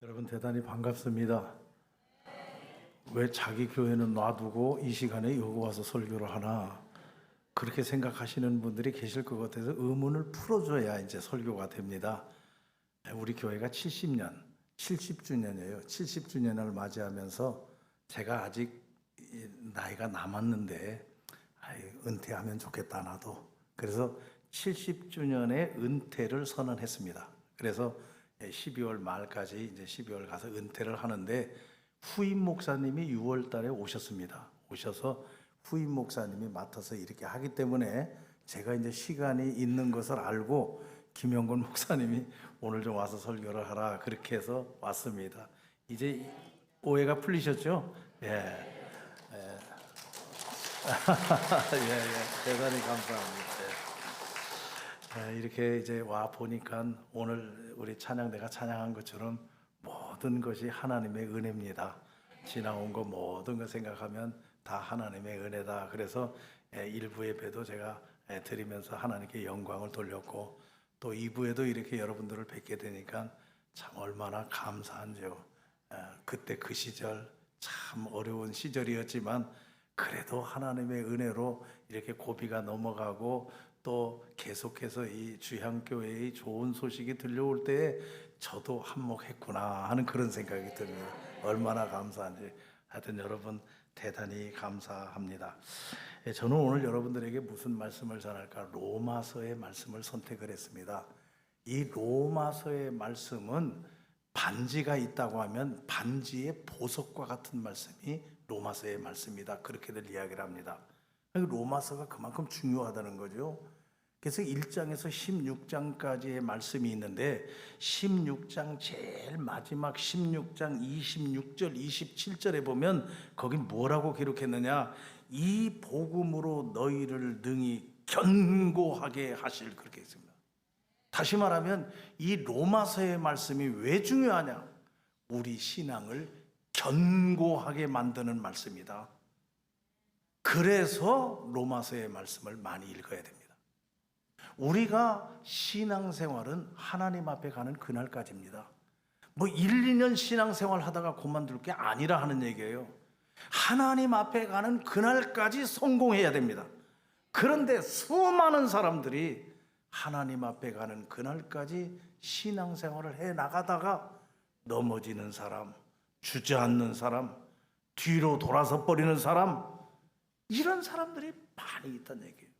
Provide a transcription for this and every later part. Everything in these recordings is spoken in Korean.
여러분 대단히 반갑습니다. 왜 자기 교회는 놔두고 이 시간에 여기 와서 설교를 하나 그렇게 생각하시는 분들이 계실 것 같아서 의문을 풀어줘야 이제 설교가 됩니다. 우리 교회가 70주년이에요. 70주년을 맞이하면서 제가 아직 나이가 남았는데 은퇴하면 좋겠다 나도. 그래서 70주년의 은퇴를 선언했습니다. 그래서 12월 말까지 이제 12월 가서 은퇴를 하는데 후임 목사님이 6월 달에 오셨습니다. 오셔서 후임 목사님이 맡아서 이렇게 하기 때문에 제가 이제 시간이 있는 것을 알고 김영건 목사님이 오늘 좀 와서 설교를 하라 그렇게 해서 왔습니다. 이제 오해가 풀리셨죠? 예. 예. 대단히 감사합니다. 이렇게 이제 와 보니까 오늘 우리 찬양대가 찬양한 것처럼 모든 것이 하나님의 은혜입니다. 지나온 거 모든 거 생각하면 다 하나님의 은혜다. 그래서 1부 예배도 제가 드리면서 하나님께 영광을 돌렸고 또 2부에도 이렇게 여러분들을 뵙게 되니까 참 얼마나 감사한지요. 그때 그 시절 참 어려운 시절이었지만 그래도 하나님의 은혜로 이렇게 고비가 넘어가고 또 계속해서 이 주향교회의 좋은 소식이 들려올 때에 저도 한몫했구나 하는 그런 생각이 듭니다. 얼마나 감사한지. 하여튼 여러분 대단히 감사합니다. 저는 오늘 여러분들에게 무슨 말씀을 전할까? 로마서의 말씀을 선택을 했습니다. 이 로마서의 말씀은 반지가 있다고 하면 반지의 보석과 같은 말씀이 로마서의 말씀이다. 그렇게들 이야기를 합니다. 로마서가 그만큼 중요하다는 거죠. 그래서 1장에서 16장까지의 말씀이 있는데 16장 제일 마지막 16장 26절 27절에 보면 거기 뭐라고 기록했느냐, 이 복음으로 너희를 능히 견고하게 하실, 그렇게 했습니다. 다시 말하면 이 로마서의 말씀이 왜 중요하냐, 우리 신앙을 견고하게 만드는 말씀이다. 그래서 로마서의 말씀을 많이 읽어야 됩니다. 우리가 신앙생활은 하나님 앞에 가는 그날까지입니다. 뭐 1, 2년 신앙생활 하다가 그만둘 게 아니라 하는 얘기예요. 하나님 앞에 가는 그날까지 성공해야 됩니다. 그런데 수많은 사람들이 하나님 앞에 가는 그날까지 신앙생활을 해 나가다가 넘어지는 사람, 주저앉는 사람, 뒤로 돌아서 버리는 사람, 이런 사람들이 많이 있다는 얘기예요.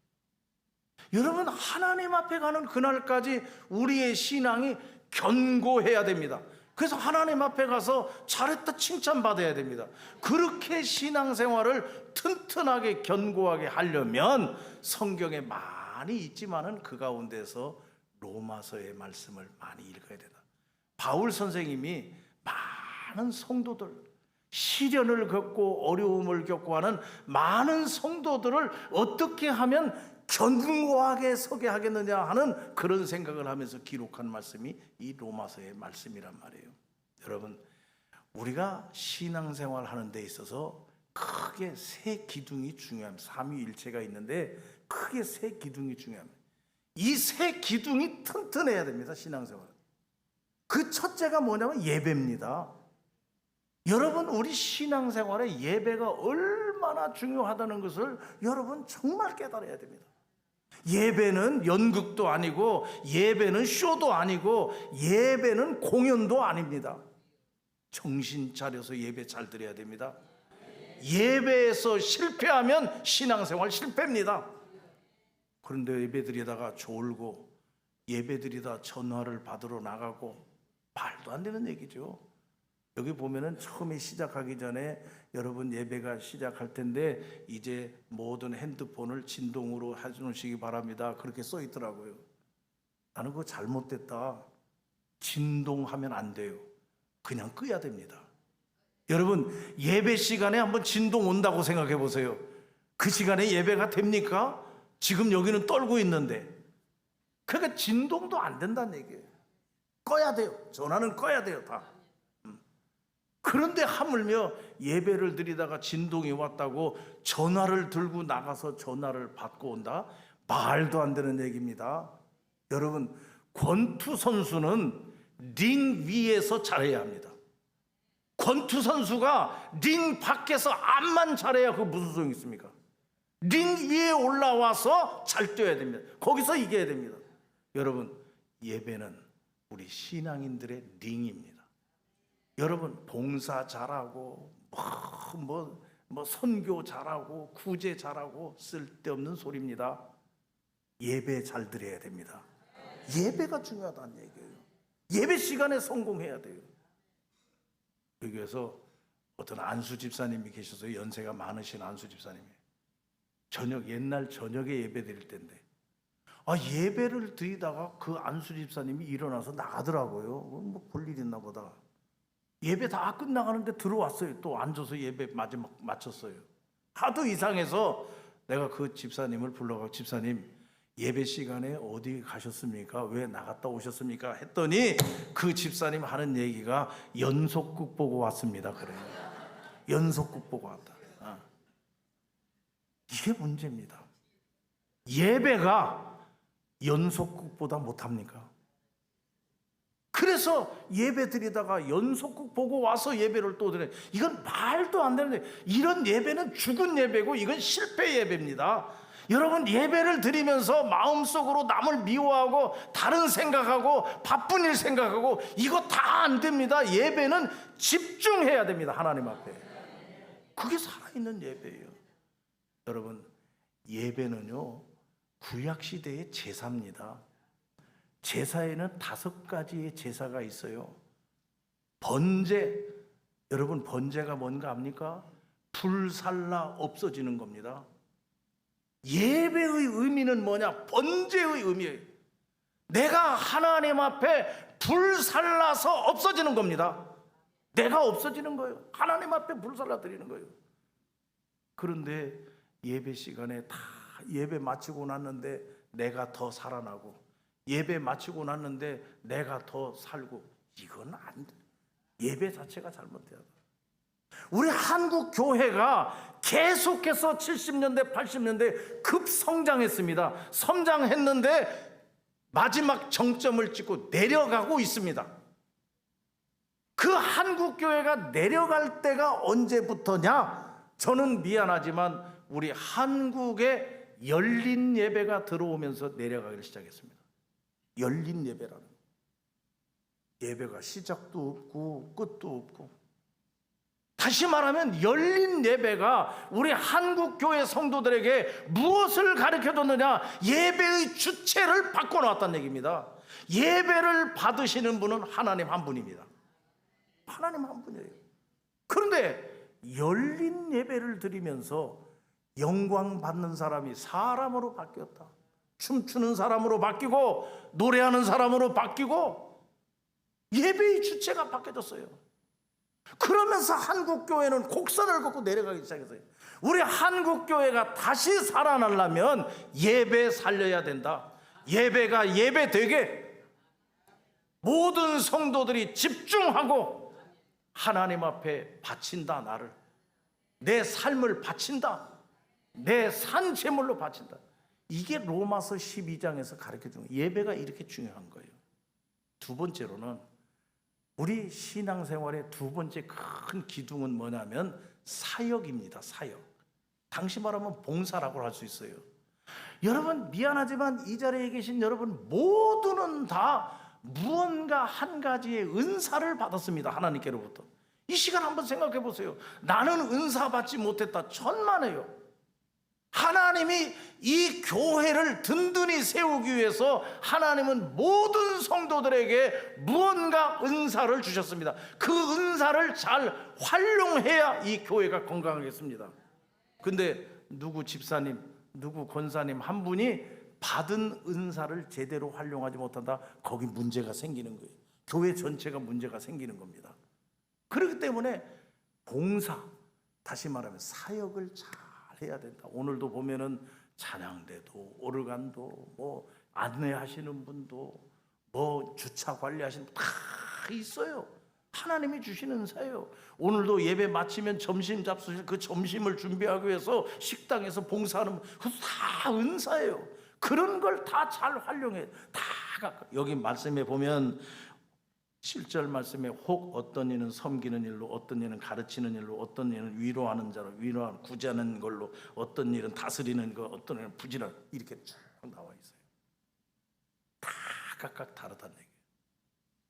여러분, 하나님 앞에 가는 그날까지 우리의 신앙이 견고해야 됩니다. 그래서 하나님 앞에 가서 잘했다 칭찬받아야 됩니다. 그렇게 신앙생활을 튼튼하게 견고하게 하려면 성경에 많이 있지만은 그 가운데서 로마서의 말씀을 많이 읽어야 된다. 바울 선생님이 많은 성도들, 시련을 겪고 어려움을 겪고 하는 많은 성도들을 어떻게 하면 견고하게 서게 하겠느냐 하는 그런 생각을 하면서 기록한 말씀이 이 로마서의 말씀이란 말이에요. 여러분, 우리가 신앙생활 하는 데 있어서 크게 세 기둥이 중요합니다. 삼위일체가 있는데 크게 세 기둥이 중요합니다. 이 세 기둥이 튼튼해야 됩니다. 신앙생활. 그 첫째가 뭐냐면 예배입니다. 여러분, 우리 신앙생활에 예배가 얼마나 중요하다는 것을 여러분 정말 깨달아야 됩니다. 예배는 연극도 아니고 예배는 쇼도 아니고 예배는 공연도 아닙니다. 정신 차려서 예배 잘 드려야 됩니다. 예배에서 실패하면 신앙생활 실패입니다. 그런데 예배 드리다가 졸고 예배 드리다 전화를 받으러 나가고 말도 안 되는 얘기죠. 여기 보면은 처음에 시작하기 전에 여러분 예배가 시작할 텐데 이제 모든 핸드폰을 진동으로 해주시기 바랍니다. 그렇게 써 있더라고요. 나는 그거 잘못됐다. 진동하면 안 돼요. 그냥 끄야 됩니다. 여러분, 예배 시간에 한번 진동 온다고 생각해 보세요. 그 시간에 예배가 됩니까? 지금 여기는 떨고 있는데. 그러니까 진동도 안 된다는 얘기예요. 꺼야 돼요. 전화는 꺼야 돼요, 다. 그런데 하물며 예배를 드리다가 진동이 왔다고 전화를 들고 나가서 전화를 받고 온다? 말도 안 되는 얘기입니다. 여러분, 권투 선수는 링 위에서 잘해야 합니다. 권투 선수가 링 밖에서 암만 잘해야 그 무슨 소용이 있습니까? 링 위에 올라와서 잘 뛰어야 됩니다. 거기서 이겨야 됩니다. 여러분, 예배는 우리 신앙인들의 링입니다. 여러분, 봉사 잘하고 뭐 선교 잘하고 구제 잘하고 쓸데없는 소리입니다. 예배 잘 드려야 됩니다. 예배가 중요하다는 얘기예요. 예배 시간에 성공해야 돼요. 여기에서 어떤 안수 집사님이 계셔서 연세가 많으신 안수 집사님이 옛날 저녁에 예배 드릴 때인데 예배를 드리다가 그 안수 집사님이 일어나서 나가더라고요. 뭐 볼 일 있나 보다. 예배 다 끝나가는데 들어왔어요. 또 앉아서 예배 마지막 마쳤어요. 하도 이상해서 내가 그 집사님을 불러가고, 집사님 예배 시간에 어디 가셨습니까? 왜 나갔다 오셨습니까? 했더니 그 집사님 하는 얘기가 연속극 보고 왔습니다. 그래요. 연속극 보고 왔다. 이게 문제입니다. 예배가 연속극보다 못합니까? 그래서 예배 드리다가 연속극 보고 와서 예배를 또 드려요. 이건 말도 안 되는데, 이런 예배는 죽은 예배고 이건 실패 예배입니다. 여러분, 예배를 드리면서 마음속으로 남을 미워하고 다른 생각하고 바쁜 일 생각하고 이거 다 안 됩니다. 예배는 집중해야 됩니다. 하나님 앞에. 그게 살아있는 예배예요. 여러분, 예배는요 구약시대의 제사입니다. 제사에는 5가지의 제사가 있어요. 번제, 여러분 번제가 뭔가 압니까? 불살라 없어지는 겁니다. 예배의 의미는 뭐냐? 번제의 의미예요. 내가 하나님 앞에 불살라서 없어지는 겁니다. 내가 없어지는 거예요. 하나님 앞에 불살라 드리는 거예요. 그런데 예배 시간에 다 예배 마치고 났는데 내가 더 살아나고, 예배 마치고 났는데 내가 더 살고, 이건 안 돼. 예배 자체가 잘못돼요. 우리 한국 교회가 계속해서 70년대 80년대 급성장했습니다. 성장했는데 마지막 정점을 찍고 내려가고 있습니다. 그 한국 교회가 내려갈 때가 언제부터냐? 저는 미안하지만 우리 한국에 열린 예배가 들어오면서 내려가기를 시작했습니다. 열린 예배라는, 예배가 시작도 없고 끝도 없고, 다시 말하면 열린 예배가 우리 한국 교회 성도들에게 무엇을 가르쳐줬느냐? 예배의 주체를 바꿔놓았다는 얘기입니다. 예배를 받으시는 분은 하나님 한 분입니다. 하나님 한 분이에요. 그런데 열린 예배를 드리면서 영광 받는 사람이 사람으로 바뀌었다. 춤추는 사람으로 바뀌고 노래하는 사람으로 바뀌고 예배의 주체가 바뀌어졌어요. 그러면서 한국 교회는 곡선을 걷고 내려가기 시작했어요. 우리 한국 교회가 다시 살아나려면 예배 살려야 된다. 예배가 예배 되게 모든 성도들이 집중하고 하나님 앞에 바친다. 나를, 내 삶을 바친다. 내 산 제물로 바친다. 이게 로마서 12장에서 가르쳐주는 예배가 이렇게 중요한 거예요. 두 번째로는 우리 신앙생활의 두 번째 큰 기둥은 뭐냐면 사역입니다. 사역. 당시 말하면 봉사라고 할 수 있어요. 여러분, 미안하지만 이 자리에 계신 여러분 모두는 다 무언가 한 가지의 은사를 받았습니다. 하나님께로부터. 이 시간 한번 생각해 보세요. 나는 은사 받지 못했다. 천만에요. 하나님이 이 교회를 든든히 세우기 위해서 하나님은 모든 성도들에게 무언가 은사를 주셨습니다. 그 은사를 잘 활용해야 이 교회가 건강하겠습니다. 근데 누구 집사님, 누구 권사님 한 분이 받은 은사를 제대로 활용하지 못한다. 거기 문제가 생기는 거예요. 교회 전체가 문제가 생기는 겁니다. 그렇기 때문에 봉사, 다시 말하면 사역을 잘 해야 된다. 오늘도 보면은 찬양대도 오르간도 뭐 안내하시는 분도 뭐 주차 관리하시는 분 다 있어요. 하나님이 주시는 은사예요. 오늘도 예배 마치면 점심 잡수실 그 점심을 준비하기 위해서 식당에서 봉사하는 그것도 다 은사예요. 그런 걸 다 잘 활용해. 다 여기 말씀에 보면 7절 말씀에 혹 어떤 이는 섬기는 일로, 어떤 이는 가르치는 일로, 어떤 이는 위로하는 자로, 위로하는 구제하는 걸로, 어떤 일은 다스리는 거, 어떤 일은 부지런, 이렇게 쭉 나와 있어요. 다 각각 다르다는 얘기예요.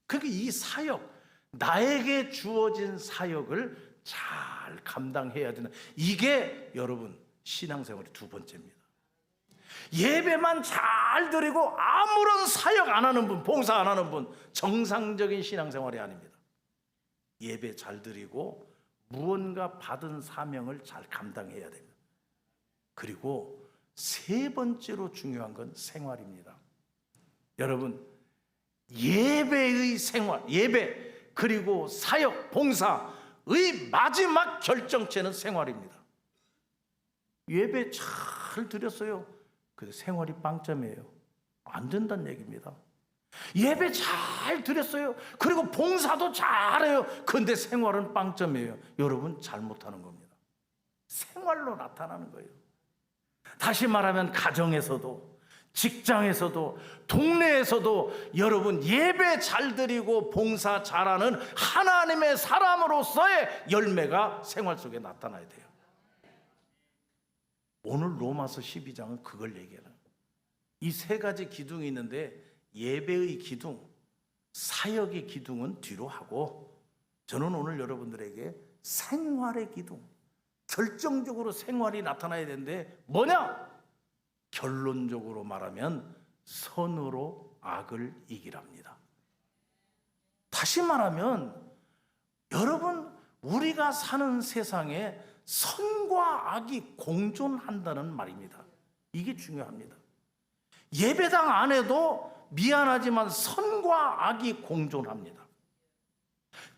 그러니까 이 사역, 나에게 주어진 사역을 잘 감당해야 되는, 이게 여러분 신앙생활의 두 번째입니다. 예배만 잘 드리고 아무런 사역 안 하는 분, 봉사 안 하는 분, 정상적인 신앙생활이 아닙니다. 예배 잘 드리고 무언가 받은 사명을 잘 감당해야 됩니다. 그리고 세 번째로 중요한 건 생활입니다. 여러분, 예배의 생활, 예배 그리고 사역, 봉사의 마지막 결정체는 생활입니다. 예배 잘 드렸어요. 근데 생활이 빵점이에요. 안 된다는 얘기입니다. 예배 잘 드렸어요. 그리고 봉사도 잘해요. 근데 생활은 빵점이에요. 여러분 잘못하는 겁니다. 생활로 나타나는 거예요. 다시 말하면 가정에서도, 직장에서도, 동네에서도 여러분 예배 잘 드리고 봉사 잘하는 하나님의 사람으로서의 열매가 생활 속에 나타나야 돼요. 오늘 로마서 12장은 그걸 얘기해요. 이 세 가지 기둥이 있는데 예배의 기둥, 사역의 기둥은 뒤로 하고, 저는 오늘 여러분들에게 생활의 기둥, 결정적으로 생활이 나타나야 되는데 뭐냐? 결론적으로 말하면 선으로 악을 이기랍니다. 다시 말하면 여러분, 우리가 사는 세상에 선과 악이 공존한다는 말입니다. 이게 중요합니다. 예배당 안에도 미안하지만 선과 악이 공존합니다.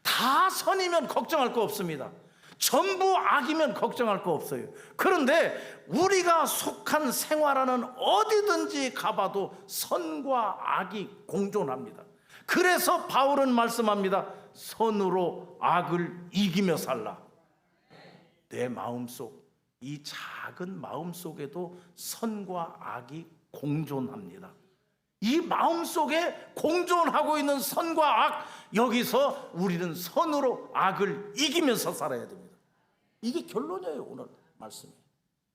다 선이면 걱정할 거 없습니다. 전부 악이면 걱정할 거 없어요. 그런데 우리가 속한 생활하는 어디든지 가봐도 선과 악이 공존합니다. 그래서 바울은 말씀합니다. 선으로 악을 이기며 살라. 내 마음속, 이 작은 마음속에도 선과 악이 공존합니다. 이 마음속에 공존하고 있는 선과 악, 여기서 우리는 선으로 악을 이기면서 살아야 됩니다. 이게 결론이에요, 오늘 말씀이.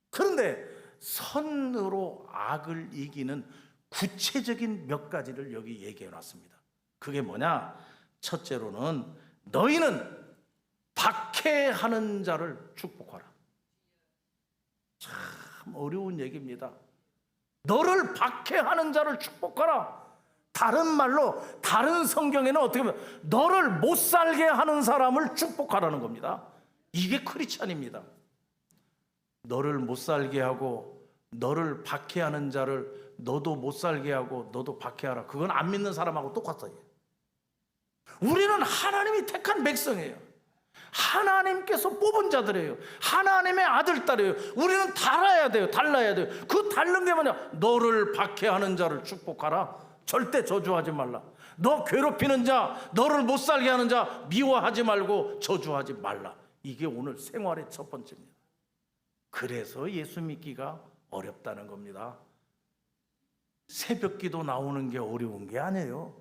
그런데 선으로 악을 이기는 구체적인 몇 가지를 여기 얘기해 놨습니다. 그게 뭐냐? 첫째로는 너희는 박해하는 자를 축복하라. 참 어려운 얘기입니다. 너를 박해하는 자를 축복하라. 다른 말로, 다른 성경에는 어떻게 보면 너를 못 살게 하는 사람을 축복하라는 겁니다. 이게 크리스찬입니다. 너를 못 살게 하고 너를 박해하는 자를 너도 못 살게 하고 너도 박해하라. 그건 안 믿는 사람하고 똑같아요. 우리는 하나님이 택한 백성이에요. 하나님께서 뽑은 자들이에요. 하나님의 아들, 딸이에요. 우리는 달라야 돼요. 그 다른 게 뭐냐? 너를 박해하는 자를 축복하라. 절대 저주하지 말라. 너 괴롭히는 자, 너를 못 살게 하는 자 미워하지 말고 저주하지 말라. 이게 오늘 생활의 첫 번째입니다. 그래서 예수 믿기가 어렵다는 겁니다. 새벽기도 나오는 게 어려운 게 아니에요.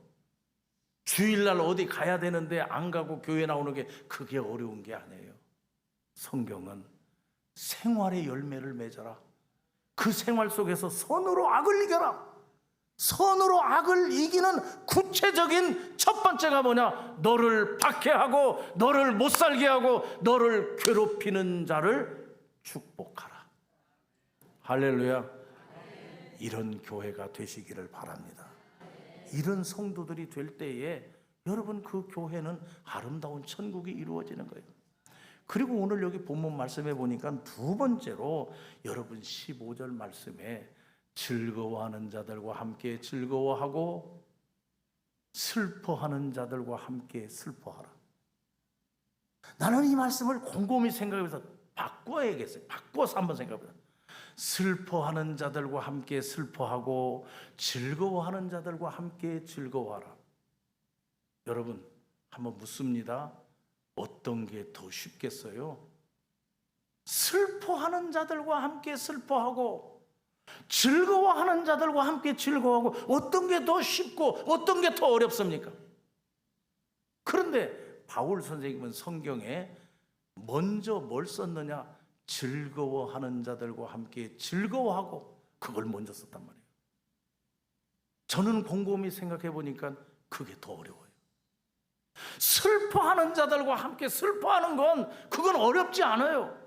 주일날 어디 가야 되는데 안 가고 교회 나오는 게 그게 어려운 게 아니에요. 성경은 생활의 열매를 맺어라. 그 생활 속에서 선으로 악을 이겨라. 선으로 악을 이기는 구체적인 첫 번째가 뭐냐? 너를 박해하고 너를 못 살게 하고 너를 괴롭히는 자를 축복하라. 할렐루야. 이런 교회가 되시기를 바랍니다. 이런 성도들이 될 때에 여러분 그 교회는 아름다운 천국이 이루어지는 거예요. 그리고 오늘 여기 본문 말씀해 보니까 두 번째로 여러분 15절 말씀에 즐거워하는 자들과 함께 즐거워하고 슬퍼하는 자들과 함께 슬퍼하라. 나는 이 말씀을 곰곰이 생각해서 바꿔야겠어요. 바꿔서 한번 생각해보자. 슬퍼하는 자들과 함께 슬퍼하고 즐거워하는 자들과 함께 즐거워하라. 여러분 한번 묻습니다. 어떤 게 더 쉽겠어요? 슬퍼하는 자들과 함께 슬퍼하고 즐거워하는 자들과 함께 즐거워하고 어떤 게 더 쉽고 어떤 게 더 어렵습니까? 그런데 바울 선생님은 성경에 먼저 뭘 썼느냐? 즐거워하는 자들과 함께 즐거워하고, 그걸 먼저 썼단 말이에요. 저는 곰곰이 생각해 보니까 그게 더 어려워요. 슬퍼하는 자들과 함께 슬퍼하는 건 그건 어렵지 않아요.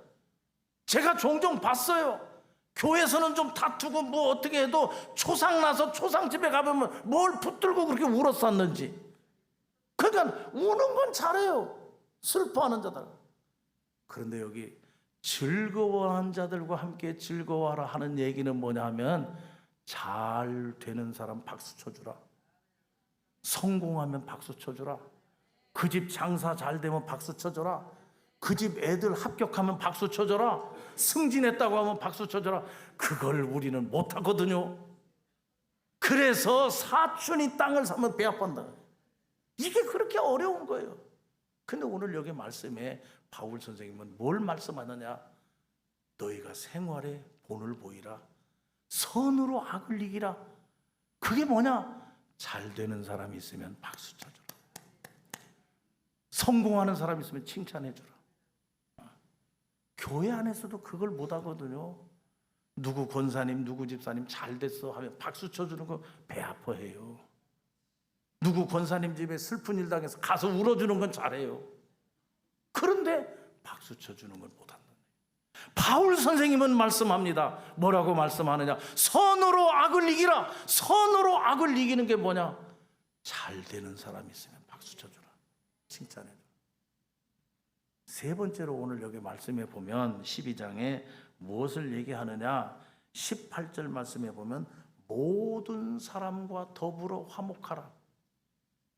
제가 종종 봤어요. 교회에서는 좀 다투고 뭐 어떻게 해도 초상 나서 초상집에 가보면 뭘 붙들고 그렇게 울었었는지. 그러니까 우는 건 잘해요, 슬퍼하는 자들. 그런데 여기 즐거워하는 자들과 함께 즐거워하라 하는 얘기는 뭐냐면, 잘 되는 사람 박수 쳐주라, 성공하면 박수 쳐주라, 그 집 장사 잘 되면 박수 쳐줘라, 그 집 애들 합격하면 박수 쳐줘라, 승진했다고 하면 박수 쳐줘라. 그걸 우리는 못하거든요. 그래서 사촌이 땅을 사면 배 아픈다. 이게 그렇게 어려운 거예요. 근데 오늘 여기 말씀에 바울 선생님은 뭘 말씀하느냐? 너희가 생활에 본을 보이라, 선으로 악을 이기라. 그게 뭐냐? 잘 되는 사람이 있으면 박수 쳐줘라, 성공하는 사람이 있으면 칭찬해주라. 교회 안에서도 그걸 못하거든요. 누구 권사님, 누구 집사님 잘 됐어 하면 박수 쳐주는 거 배 아파해요. 누구 권사님 집에 슬픈 일 당해서 가서 울어주는 건 잘해요. 그런데 박수 쳐주는 건 못한다. 바울 선생님은 말씀합니다. 뭐라고 말씀하느냐? 선으로 악을 이기라. 선으로 악을 이기는 게 뭐냐? 잘 되는 사람이 있으면 박수 쳐주라, 칭찬해주라. 세 번째로 오늘 여기 말씀에 보면 12장에 무엇을 얘기하느냐? 18절 말씀에 보면 모든 사람과 더불어 화목하라.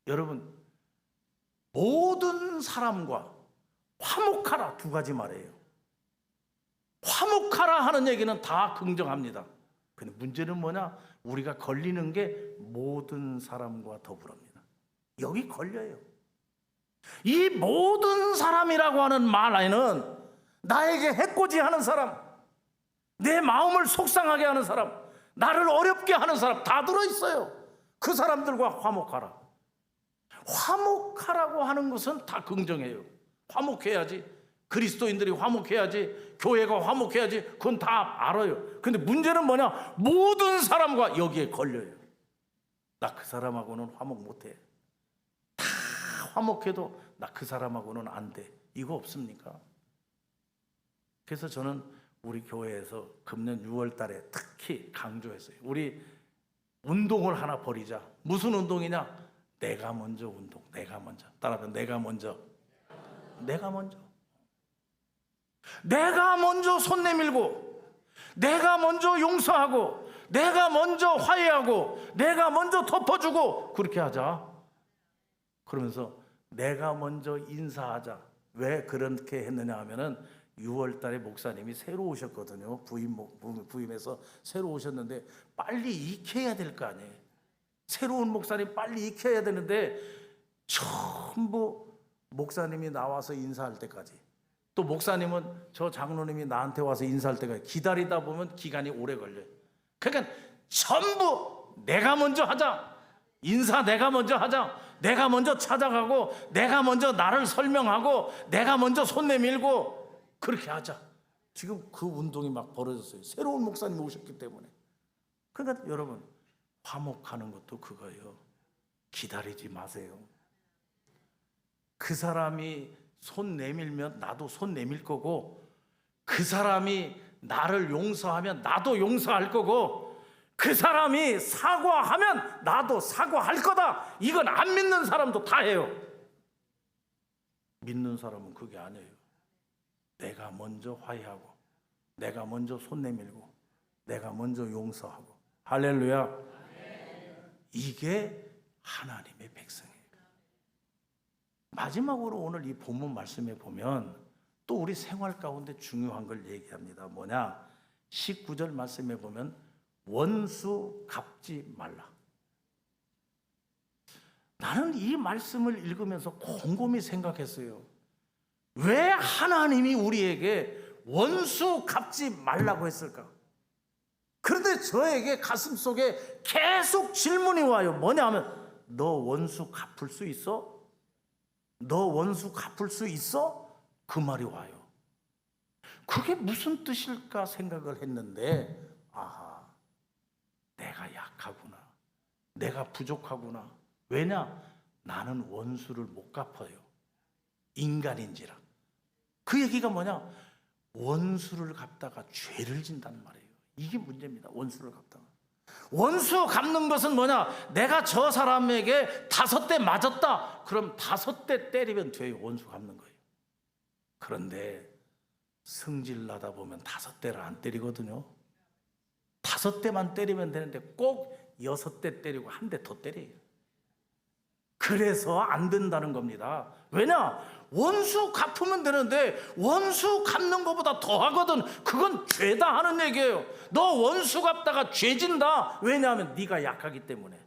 여러분, 모든 사람과 화목하라, 두 가지 말이에요. 화목하라 하는 얘기는 다 긍정합니다. 근데 문제는 뭐냐? 우리가 걸리는 게 모든 사람과 더불어입니다. 여기 걸려요. 이 모든 사람이라고 하는 말 안에는 나에게 해코지하는 사람, 내 마음을 속상하게 하는 사람, 나를 어렵게 하는 사람 다 들어있어요. 그 사람들과 화목하라. 화목하라고 하는 것은 다 긍정해요. 화목해야지, 그리스도인들이 화목해야지, 교회가 화목해야지, 그건 다 알아요. 근데 문제는 뭐냐? 모든 사람과 여기에 걸려요. 나 그 사람하고는 화목 못해. 다 화목해도 나 그 사람하고는 안 돼. 이거 없습니까? 그래서 저는 우리 교회에서 금년 6월 달에 특히 강조했어요. 우리 운동을 하나 벌이자. 무슨 운동이냐? 내가 먼저 운동. 내가 먼저. 따라서 내가 먼저. 내가 먼저. 내가 먼저 손 내밀고, 내가 먼저 용서하고, 내가 먼저 화해하고, 내가 먼저 덮어주고, 그렇게 하자. 그러면서 내가 먼저 인사하자. 왜 그렇게 했느냐 하면은 6월 달에 목사님이 새로 오셨거든요. 부임해서 새로 오셨는데 빨리 익혀야 될 거 아니에요. 새로운 목사님 빨리 익혀야 되는데 전부 목사님이 나와서 인사할 때까지, 또 목사님은 저 장로님이 나한테 와서 인사할 때까지 기다리다 보면 기간이 오래 걸려요. 그러니까 전부 내가 먼저 하자, 인사 내가 먼저 하자, 내가 먼저 찾아가고, 내가 먼저 나를 설명하고, 내가 먼저 손 내밀고, 그렇게 하자. 지금 그 운동이 막 벌어졌어요. 새로운 목사님이 오셨기 때문에. 그러니까 여러분, 화목하는 것도 그거예요. 기다리지 마세요. 그 사람이 손 내밀면 나도 손 내밀 거고, 그 사람이 나를 용서하면 나도 용서할 거고, 그 사람이 사과하면 나도 사과할 거다. 이건 안 믿는 사람도 다 해요. 믿는 사람은 그게 아니에요. 내가 먼저 화해하고, 내가 먼저 손 내밀고, 내가 먼저 용서하고. 할렐루야. 이게 하나님의 백성이에요. 마지막으로 오늘 이 본문 말씀에 보면 또 우리 생활 가운데 중요한 걸 얘기합니다. 뭐냐? 19절 말씀에 보면 원수 갚지 말라. 나는 이 말씀을 읽으면서 곰곰이 생각했어요. 왜 하나님이 우리에게 원수 갚지 말라고 했을까? 그런데 저에게 가슴속에 계속 질문이 와요. 뭐냐 하면, 너 원수 갚을 수 있어? 너 원수 갚을 수 있어? 그 말이 와요. 그게 무슨 뜻일까 생각을 했는데, 아하, 내가 약하구나, 내가 부족하구나. 왜냐? 나는 원수를 못 갚아요. 인간인지라. 그 얘기가 뭐냐? 원수를 갚다가 죄를 진다는 말이에요. 이게 문제입니다. 원수를 갚다가. 원수 갚는 것은 뭐냐? 내가 저 사람에게 5대 맞았다. 그럼 5대 때리면 돼요. 원수 갚는 거예요. 그런데 성질 나다 보면 5대를 안 때리거든요. 5대만 때리면 되는데 꼭 6대 때리고 1대 더 때려요. 그래서 안 된다는 겁니다. 왜냐? 원수 갚으면 되는데 원수 갚는 것보다 더 하거든. 그건 죄다 하는 얘기예요. 너 원수 갚다가 죄진다. 왜냐하면 네가 약하기 때문에.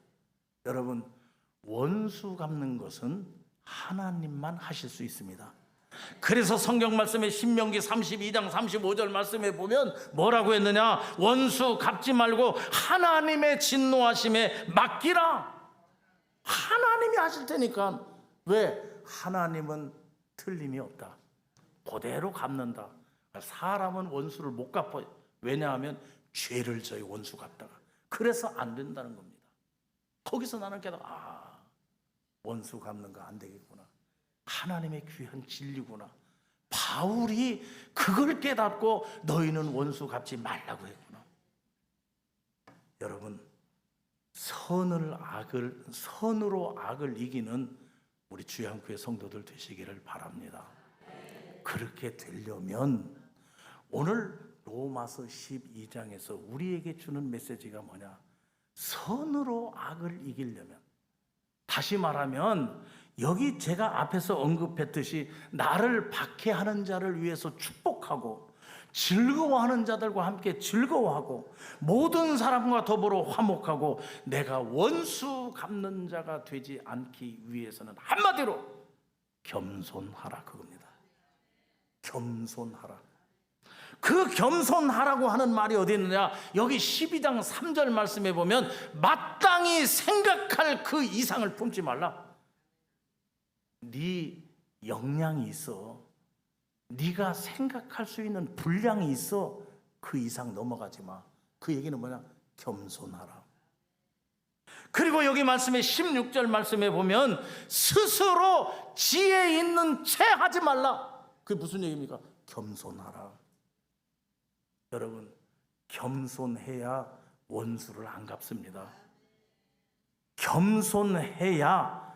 여러분, 원수 갚는 것은 하나님만 하실 수 있습니다. 그래서 성경 말씀에 신명기 32장 35절 말씀에 보면 뭐라고 했느냐? 원수 갚지 말고 하나님의 진노하심에 맡기라. 하나님이 하실 테니까. 왜? 하나님은 틀림이 없다. 그대로 갚는다. 사람은 원수를 못 갚아요. 왜냐하면 죄를 져요. 원수 갚다가. 그래서 안 된다는 겁니다. 거기서 나는 깨달아, 원수 갚는 거 안 되겠구나. 하나님의 귀한 진리구나. 바울이 그걸 깨닫고 너희는 원수 갚지 말라고 했구나. 여러분, 선으로 악을 이기는 우리 주양교회 성도들 되시기를 바랍니다. 그렇게 되려면 오늘 로마서 12장에서 우리에게 주는 메시지가 뭐냐? 선으로 악을 이기려면, 다시 말하면 여기 제가 앞에서 언급했듯이 나를 박해하는 자를 위해서 축복하고 즐거워하는 자들과 함께 즐거워하고 모든 사람과 더불어 화목하고 내가 원수 갚는 자가 되지 않기 위해서는 한마디로 겸손하라, 그겁니다. 겸손하라. 그 겸손하라고 하는 말이 어디 있느냐? 여기 12장 3절 말씀에 보면 마땅히 생각할 그 이상을 품지 말라. 네 역량이 있어, 네가 생각할 수 있는 분량이 있어, 그 이상 넘어가지 마. 그 얘기는 뭐냐? 겸손하라. 그리고 여기 말씀에 16절 말씀에 보면 스스로 지혜 있는 채 하지 말라. 그게 무슨 얘기입니까? 겸손하라. 여러분, 겸손해야 원수를 안 갚습니다. 겸손해야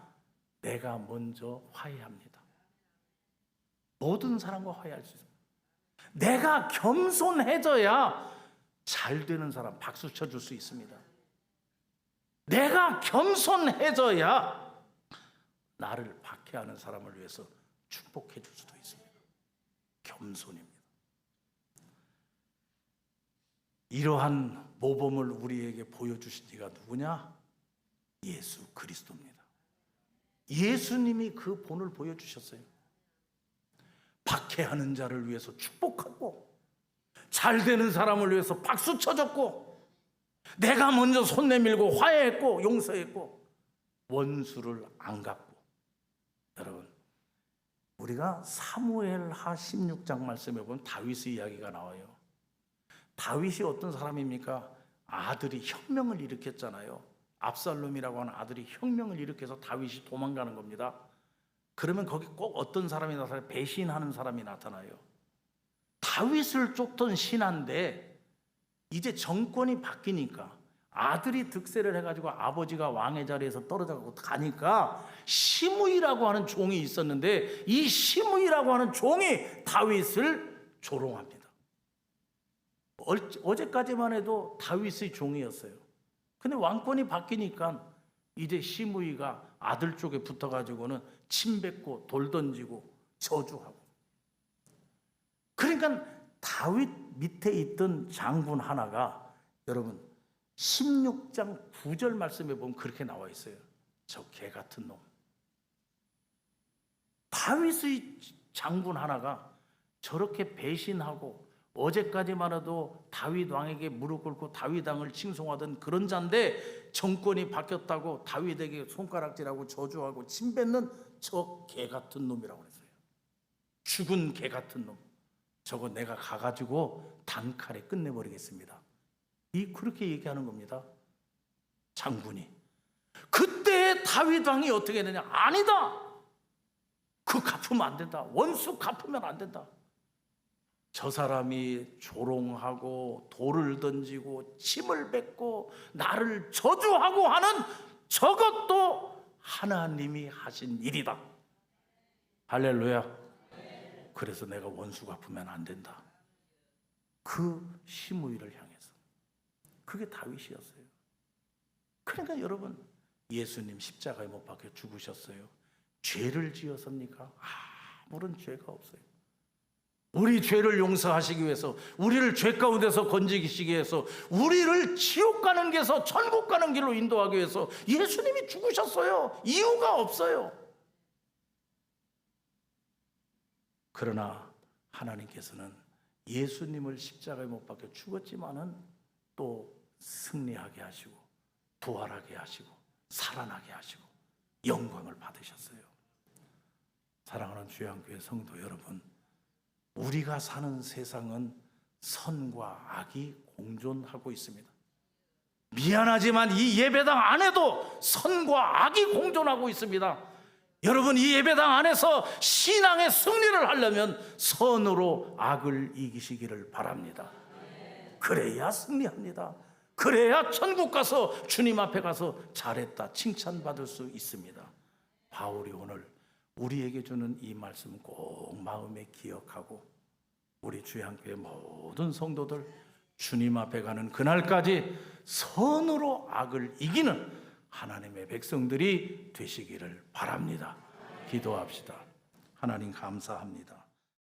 내가 먼저 화해합니다. 모든 사람과 화해할 수 있습니다. 내가 겸손해져야 잘 되는 사람 박수 쳐줄 수 있습니다. 내가 겸손해져야 나를 박해하는 사람을 위해서 축복해 줄 수도 있습니다. 겸손입니다. 이러한 모범을 우리에게 보여주신 이가 누구냐? 예수 그리스도입니다. 예수님이 그 본을 보여주셨어요. 박해하는 자를 위해서 축복하고 잘 되는 사람을 위해서 박수 쳐줬고 내가 먼저 손 내밀고 화해했고 용서했고 원수를 안 갚고. 여러분, 우리가 사무엘하 16장 말씀에 보면 다윗의 이야기가 나와요. 다윗이 어떤 사람입니까? 아들이 혁명을 일으켰잖아요. 압살롬이라고 하는 아들이 혁명을 일으켜서 다윗이 도망가는 겁니다. 그러면 거기 꼭 어떤 사람이 나타나요? 배신하는 사람이 나타나요. 다윗을 쫓던 신하인데 이제 정권이 바뀌니까 아들이 득세를 해가지고 아버지가 왕의 자리에서 떨어져 가니까 시므이라고 하는 종이 있었는데 이 시므이라고 하는 종이 다윗을 조롱합니다. 어제까지만 해도 다윗의 종이었어요. 근데 왕권이 바뀌니까 이제 시므이가 아들 쪽에 붙어가지고는 침 뱉고 돌 던지고 저주하고. 그러니까 다윗 밑에 있던 장군 하나가, 여러분 16장 9절 말씀에 보면 그렇게 나와 있어요. 저 개 같은 놈. 다윗의 장군 하나가 저렇게 배신하고 어제까지만 해도 다윗 왕에게 무릎 꿇고 다윗 왕을 칭송하던 그런 자인데 정권이 바뀌었다고 다윗에게 손가락질하고 저주하고 침 뱉는 저 개 같은 놈이라고 그랬어요. 죽은 개 같은 놈. 저거 내가 가가지고 단칼에 끝내버리겠습니다. 그렇게 얘기하는 겁니다. 장군이. 그때 다윗 왕이 어떻게 되냐? 아니다. 그 갚으면 안 된다. 원수 갚으면 안 된다. 저 사람이 조롱하고 돌을 던지고 침을 뱉고 나를 저주하고 하는 저것도 하나님이 하신 일이다. 할렐루야. 그래서 내가 원수 갚으면 안 된다. 그 시므이를 향해서. 그게 다윗이었어요. 그러니까 여러분, 예수님 십자가에 못 박혀 죽으셨어요. 죄를 지었습니까? 아무런 죄가 없어요. 우리 죄를 용서하시기 위해서, 우리를 죄 가운데서 건지시기 위해서, 우리를 지옥 가는 길에서 천국 가는 길로 인도하기 위해서 예수님이 죽으셨어요. 이유가 없어요. 그러나 하나님께서는 예수님을 십자가에 못 박혀 죽었지만은 또 승리하게 하시고 부활하게 하시고 살아나게 하시고 영광을 받으셨어요. 사랑하는 주양교회 성도 여러분, 우리가 사는 세상은 선과 악이 공존하고 있습니다. 미안하지만 이 예배당 안에도 선과 악이 공존하고 있습니다. 여러분, 이 예배당 안에서 신앙의 승리를 하려면 선으로 악을 이기시기를 바랍니다. 그래야 승리합니다. 그래야 천국 가서 주님 앞에 가서 잘했다 칭찬받을 수 있습니다. 바울이 오늘 우리에게 주는 이 말씀 꼭 마음에 기억하고 우리 주양교회 모든 성도들 주님 앞에 가는 그날까지 선으로 악을 이기는 하나님의 백성들이 되시기를 바랍니다. 기도합시다. 하나님 감사합니다.